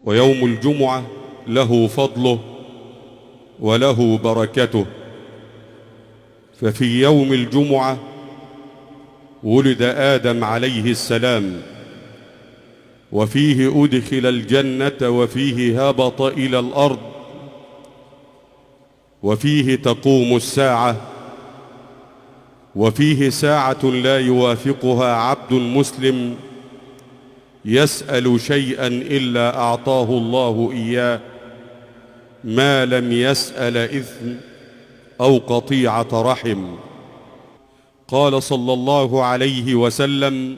ويوم الجمعة له فضله وله بركته. ففي يوم الجمعة ولد آدم عليه السلام، وفيه أدخل الجنة، وفيه هبط إلى الأرض، وفيه تقوم الساعة، وفيه ساعة لا يوافقها عبد مسلم يسأل شيئا إلا أعطاه الله إياه، ما لم يسأل إثم أو قطيعة رحم. قال صلى الله عليه وسلم: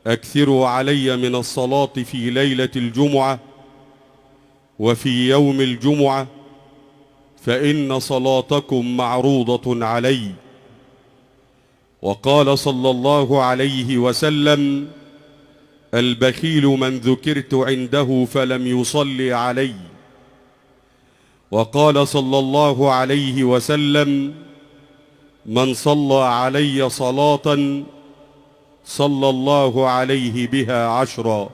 أكثروا علي من الصلاة في ليلة الجمعة وفي يوم الجمعة، فإن صلاتكم معروضة علي. وقال صلى الله عليه وسلم: البخيل من ذكرت عنده فلم يصلي علي. وقال صلى الله عليه وسلم: من صلى علي صلاة صلى الله عليه بها 10.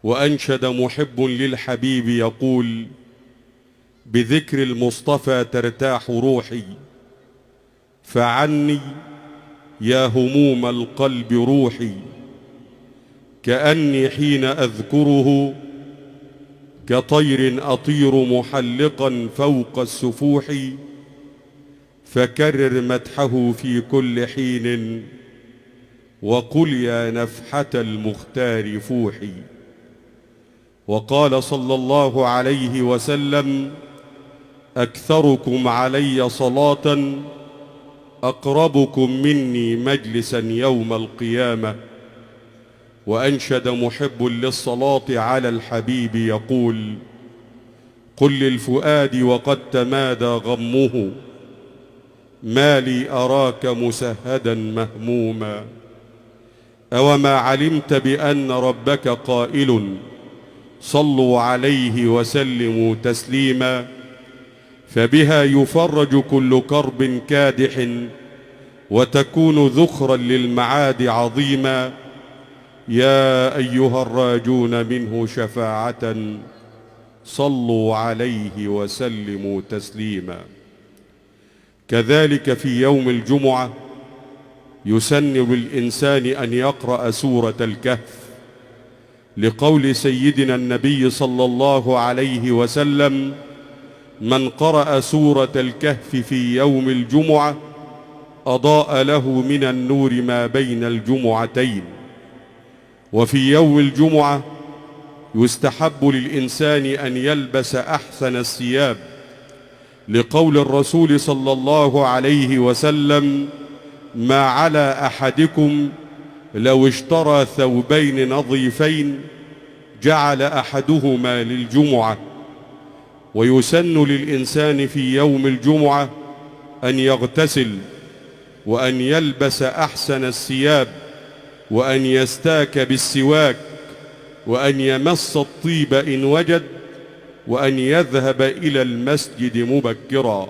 وأنشد محب للحبيب يقول: بذكر المصطفى ترتاح روحي، فعني يا هموم القلب روحي، كأني حين أذكره كطير أطير محلقا فوق السفوح، فكرر مدحه في كل حين، وقل يا نفحة المختار فوحي. وقال صلى الله عليه وسلم: أكثركم علي صلاة أقربكم مني مجلسا يوم القيامة. وأنشد محب للصلاة على الحبيب يقول: قل للفؤاد وقد تمادى غمه، ما لي أراك مسهدا مهموما، أوما علمت بأن ربك قائل: صلوا عليه وسلموا تسليما، فبها يفرج كل كرب كادح، وتكون ذخرا للمعاد عظيما. يا أيها الراجون منه شفاعة، صلوا عليه وسلموا تسليما. كذلك في يوم الجمعة يسن للإنسان أن يقرأ سورة الكهف، لقول سيدنا النبي صلى الله عليه وسلم: من قرأ سورة الكهف في يوم الجمعة أضاء له من النور ما بين الجمعتين. وفي يوم الجمعة يستحب للإنسان أن يلبس أحسن الثياب، لقول الرسول صلى الله عليه وسلم: ما على أحدكم لو اشترى ثوبين نظيفين جعل أحدهما للجمعة. ويسن للإنسان في يوم الجمعة أن يغتسل، وأن يلبس أحسن الثياب، وأن يستاك بالسواك، وأن يمس الطيب إن وجد، وأن يذهب إلى المسجد مبكرا.